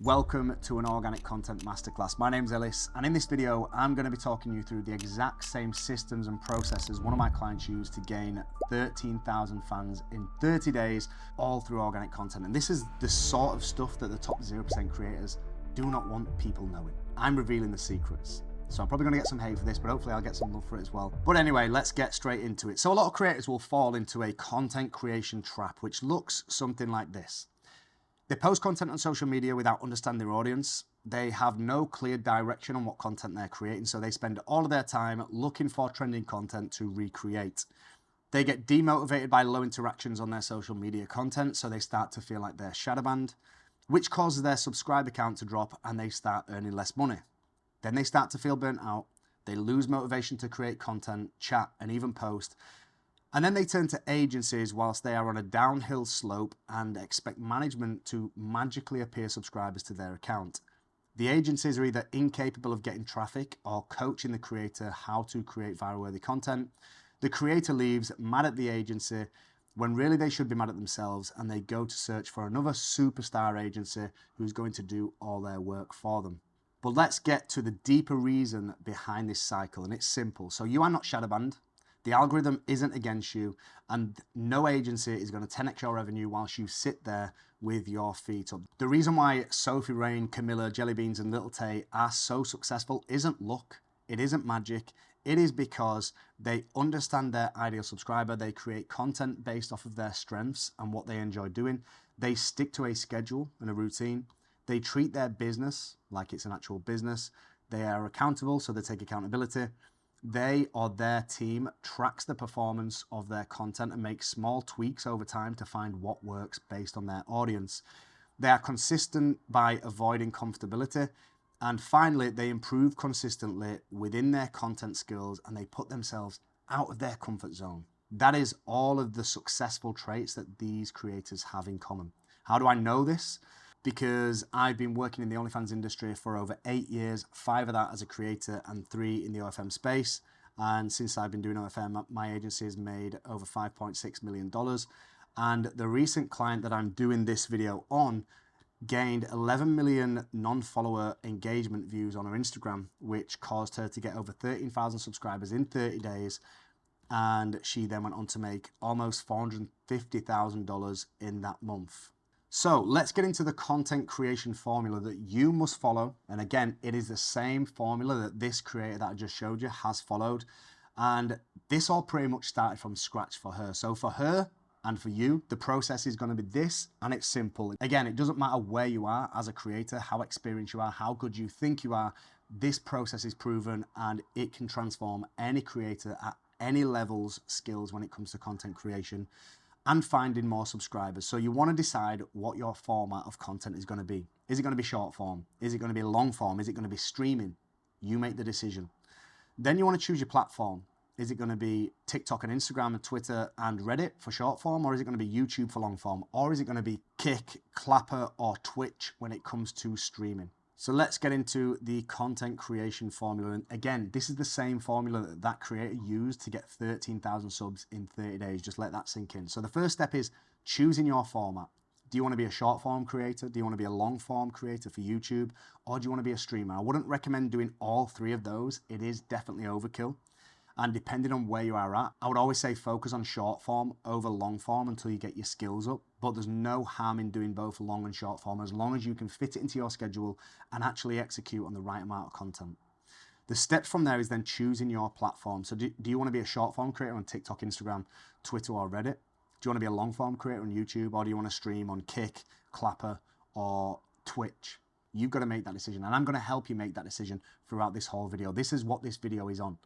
Welcome to an organic content masterclass. My name's Ellis, and in this video, I'm going to be talking you through the exact same systems and processes one of my clients used to gain 13,000 fans in 30 days, all through organic content. And this is the sort of stuff that the top 0% creators do not want people knowing. I'm revealing the secrets. So I'm probably going to get some hate for this, but hopefully I'll get some love for it as well. But anyway, let's get straight into it. So a lot of creators will fall into a content creation trap, which looks something like this. They post content on social media without understanding their audience. They have no clear direction on what content they're creating, so they spend all of their time looking for trending content to recreate. They get demotivated by low interactions on their social media content, so they start to feel like they're shadowbanned, which causes their subscriber count to drop and they start earning less money. Then they start to feel burnt out. They lose motivation to create content, chat, and even post. And then they turn to agencies whilst they are on a downhill slope and expect management to magically appear subscribers to their account. The agencies are either incapable of getting traffic or coaching the creator how to create viral-worthy content. The creator leaves mad at the agency when really they should be mad at themselves, and they go to search for another superstar agency who's going to do all their work for them. But let's get to the deeper reason behind this cycle, and it's simple. So you are not shadowbanned. The algorithm isn't against you, and no agency is going to 10x your revenue whilst you sit there with your feet up. The reason why Sophie Rain, Camilla, Jellybeans, and Little Tay are so successful isn't luck, it isn't magic, it is because they understand their ideal subscriber, they create content based off of their strengths and what they enjoy doing, they stick to a schedule and a routine, they treat their business like it's an actual business, they are accountable, so they take accountability. They or their team tracks the performance of their content and makes small tweaks over time to find what works based on their audience. They are consistent by avoiding comfortability. And finally, they improve consistently within their content skills and they put themselves out of their comfort zone. That is all of the successful traits that these creators have in common. How do I know this? Because I've been working in the OnlyFans industry for over 8 years, 5 of that as a creator and 3 in the OFM space. And since I've been doing OFM, my agency has made over $5.6 million. And the recent client that I'm doing this video on gained 11 million non-follower engagement views on her Instagram, which caused her to get over 13,000 subscribers in 30 days. And she then went on to make almost $450,000 in that month. So let's get into the content creation formula that you must follow. And again, it is the same formula that this creator that I just showed you has followed. And this all pretty much started from scratch for her. So for her and for you, the process is going to be this, and it's simple. Again, it doesn't matter where you are as a creator, how experienced you are, how good you think you are. This process is proven and it can transform any creator at any levels, skills when it comes to content creation and finding more subscribers. So you want to decide what your format of content is going to be. Is it going to be short form? Is it going to be long form? Is it going to be streaming? You make the decision. Then you want to choose your platform. Is it going to be TikTok and Instagram and Twitter and Reddit for short form? Or is it going to be YouTube for long form? Or is it going to be Kick, Clapper, or Twitch when it comes to streaming? So let's get into the content creation formula. And again, this is the same formula that that creator used to get 13,000 subs in 30 days. Just let that sink in. So the first step is choosing your format. Do you want to be a short form creator? Do you want to be a long form creator for YouTube? Or do you want to be a streamer? I wouldn't recommend doing all 3 of those. It is definitely overkill. And depending on where you are at, I would always say focus on short form over long form until you get your skills up. But there's no harm in doing both long and short form as long as you can fit it into your schedule and actually execute on the right amount of content. The step from there is then choosing your platform. So do you want to be a short form creator on TikTok, Instagram, Twitter, or Reddit? Do you want to be a long form creator on YouTube, or do you want to stream on Kick, Clapper, or Twitch? You've got to make that decision, and I'm going to help you make that decision throughout this whole video. This is what this video is on.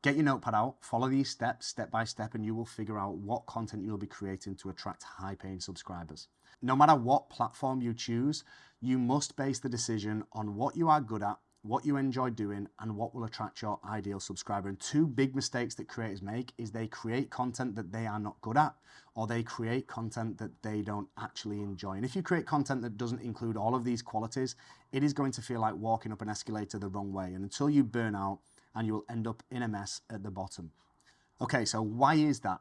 Get your notepad out, follow these steps step by step, and you will figure out what content you'll be creating to attract high-paying subscribers. No matter what platform you choose, you must base the decision on what you are good at, what you enjoy doing, and what will attract your ideal subscriber. And 2 big mistakes that creators make is they create content that they are not good at, or they create content that they don't actually enjoy. And if you create content that doesn't include all of these qualities, it is going to feel like walking up an escalator the wrong way. And until you burn out, and you will end up in a mess at the bottom. Okay, so why is that?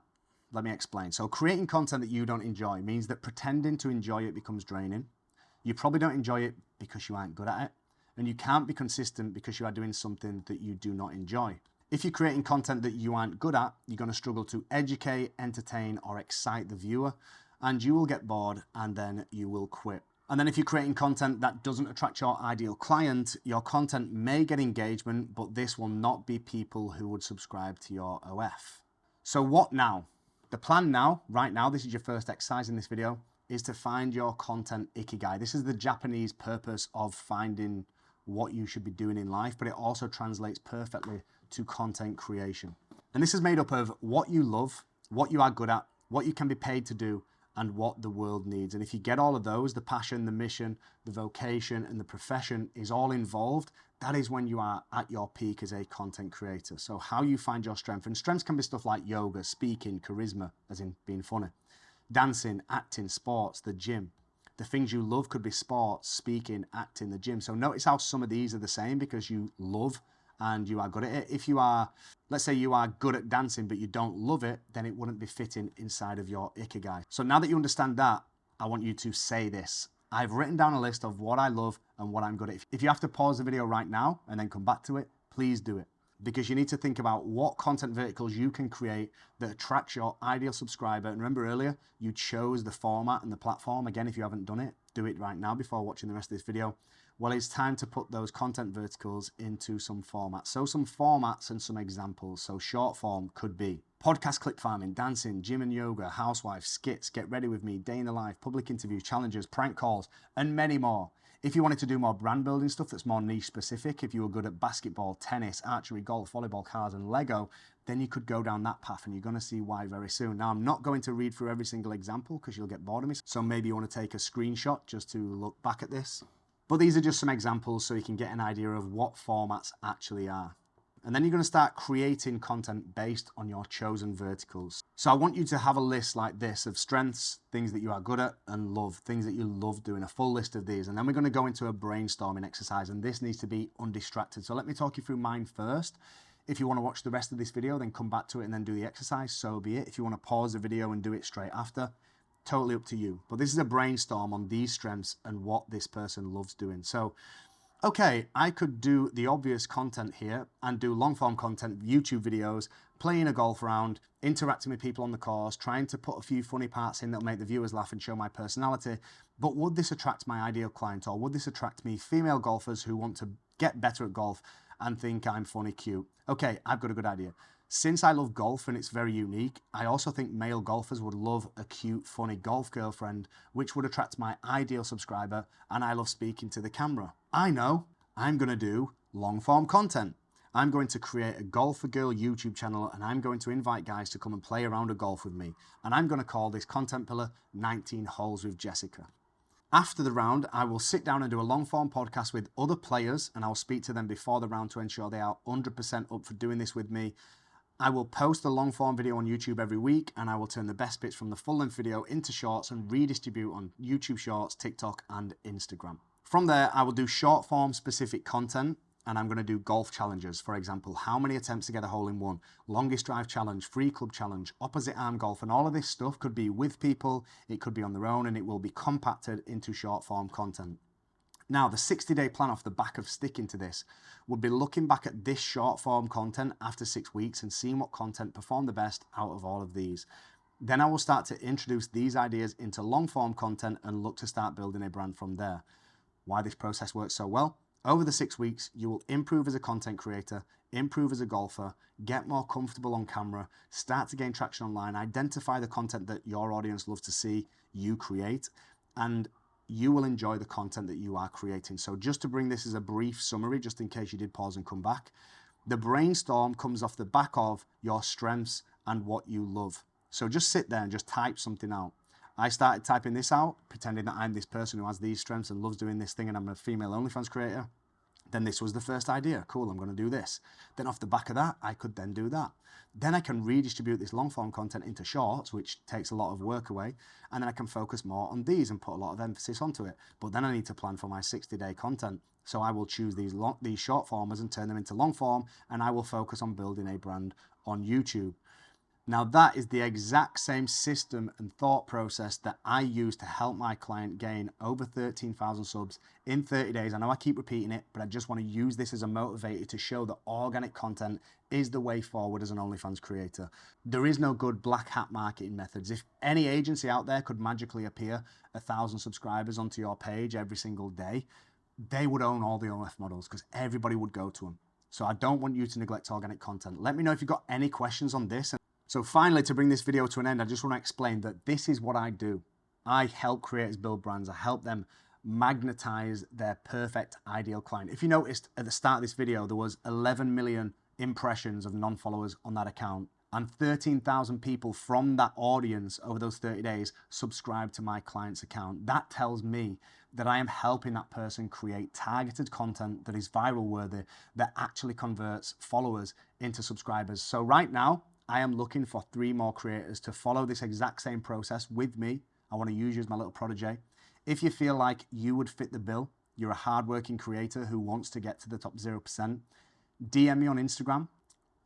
Let me explain. So creating content that you don't enjoy means that pretending to enjoy it becomes draining. You probably don't enjoy it because you aren't good at it. And you can't be consistent because you are doing something that you do not enjoy. If you're creating content that you aren't good at, you're going to struggle to educate, entertain, or excite the viewer, and you will get bored and then you will quit. And then if you're creating content that doesn't attract your ideal client, your content may get engagement, but this will not be people who would subscribe to your OF. So what now? The plan now, right now, this is your first exercise in this video, is to find your content ikigai. This is the Japanese purpose of finding what you should be doing in life, but it also translates perfectly to content creation. And this is made up of what you love, what you are good at, what you can be paid to do, and what the world needs. And if you get all of those, the passion, the mission, the vocation, and the profession is all involved, that is when you are at your peak as a content creator. So how you find your strength, and strengths can be stuff like yoga, speaking, charisma, as in being funny, dancing, acting, sports, the gym. The things you love could be sports, speaking, acting, the gym. So notice how some of these are the same because you love and you are good at it. If you are, let's say you are good at dancing, but you don't love it, then it wouldn't be fitting inside of your ikigai. So now that you understand that, I want you to say this. I've written down a list of what I love and what I'm good at. If you have to pause the video right now and then come back to it, please do it. Because you need to think about what content verticals you can create that attracts your ideal subscriber. And remember earlier, you chose the format and the platform. Again, if you haven't done it, do it right now before watching the rest of this video. Well, it's time to put those content verticals into some formats. So some formats and some examples. So short form could be podcast clip farming, dancing, gym and yoga, housewife, skits, get ready with me, day in the life, public interviews, challenges, prank calls, and many more. If you wanted to do more brand building stuff that's more niche specific, if you were good at basketball, tennis, archery, golf, volleyball, cars, and Lego, then you could go down that path and you're going to see why very soon. Now, I'm not going to read through every single example because you'll get bored of me. So maybe you want to take a screenshot just to look back at this. But these are just some examples so you can get an idea of what formats actually are. And then you're going to start creating content based on your chosen verticals. So I want you to have a list like this of strengths, things that you are good at and love, things that you love doing, a full list of these. And then we're going to go into a brainstorming exercise, and this needs to be undistracted. So let me talk you through mine first. If you want to watch the rest of this video, then come back to it and then do the exercise, so be it. If you want to pause the video and do it straight after, totally up to you. But this is a brainstorm on these strengths and what this person loves doing. So okay, I could do the obvious content here and do long form content, YouTube videos, playing a golf round, interacting with people on the course, trying to put a few funny parts in that'll make the viewers laugh and show my personality. But would this attract my ideal client, or would this attract me female golfers who want to get better at golf and think I'm funny, cute? Okay, I've got a good idea. Since I love golf and it's very unique, I also think male golfers would love a cute, funny golf girlfriend, which would attract my ideal subscriber, and I love speaking to the camera. I know, I'm going to do long form content. I'm going to create a Golf for Girl YouTube channel, and I'm going to invite guys to come and play around a golf with me. And I'm going to call this content pillar 19 Holes with Jessica. After the round, I will sit down and do a long form podcast with other players, and I'll speak to them before the round to ensure they are 100% up for doing this with me. I will post a long form video on YouTube every week, and I will turn the best bits from the full length video into shorts and redistribute on YouTube Shorts, TikTok, and Instagram. From there, I will do short form specific content, and I'm going to do golf challenges. For example, how many attempts to get a hole in one, longest drive challenge, free club challenge, opposite arm golf, and all of this stuff could be with people, it could be on their own, and it will be compacted into short form content. Now, the 60-day plan off the back of sticking to this would be looking back at this short form content after 6 weeks and seeing what content performed the best out of all of these. Then I will start to introduce these ideas into long form content and look to start building a brand from there. Why this process works so well? Over the 6 weeks, you will improve as a content creator, improve as a golfer, get more comfortable on camera, start to gain traction online, identify the content that your audience loves to see you create, and you will enjoy the content that you are creating. So just to bring this as a brief summary, just in case you did pause and come back, the brainstorm comes off the back of your strengths and what you love. So just sit there and just type something out. I started typing this out, pretending that I'm this person who has these strengths and loves doing this thing, and I'm a female OnlyFans creator. Then this was the first idea. Cool, I'm going to do this. Then off the back of that, I could then do that. Then I can redistribute this long form content into shorts, which takes a lot of work away. And then I can focus more on these and put a lot of emphasis onto it. But then I need to plan for my 60-day content. So I will choose these short formers and turn them into long form, and I will focus on building a brand on YouTube. Now that is the exact same system and thought process that I use to help my client gain over 13,000 subs in 30 days. I know I keep repeating it, but I just want to use this as a motivator to show that organic content is the way forward as an OnlyFans creator. There is no good black hat marketing methods. If any agency out there could magically appear 1,000 subscribers onto your page every single day, they would own all the OnlyFans models because everybody would go to them. So I don't want you to neglect organic content. Let me know if you've got any questions on this. So finally, to bring this video to an end, I just want to explain that this is what I do. I help creators build brands. I help them magnetize their perfect ideal client. If you noticed at the start of this video, there was 11 million impressions of non-followers on that account, and 13,000 people from that audience over those 30 days subscribed to my client's account. That tells me that I am helping that person create targeted content that is viral worthy, that actually converts followers into subscribers. So right now, I am looking for 3 more creators to follow this exact same process with me. I want to use you as my little protege. If you feel like you would fit the bill, you're a hardworking creator who wants to get to the top 0%, DM me on Instagram.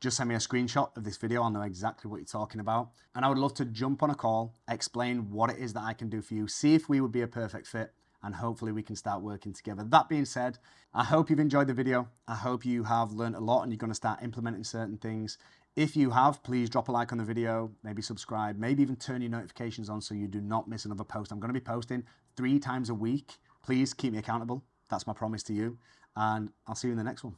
Just send me a screenshot of this video. I'll know exactly what you're talking about. And I would love to jump on a call, explain what it is that I can do for you, see if we would be a perfect fit, and hopefully we can start working together. That being said, I hope you've enjoyed the video. I hope you have learned a lot and you're going to start implementing certain things. If you have, please drop a like on the video, maybe subscribe, maybe even turn your notifications on so you do not miss another post. I'm going to be posting 3 times a week. Please keep me accountable. That's my promise to you. And I'll see you in the next one.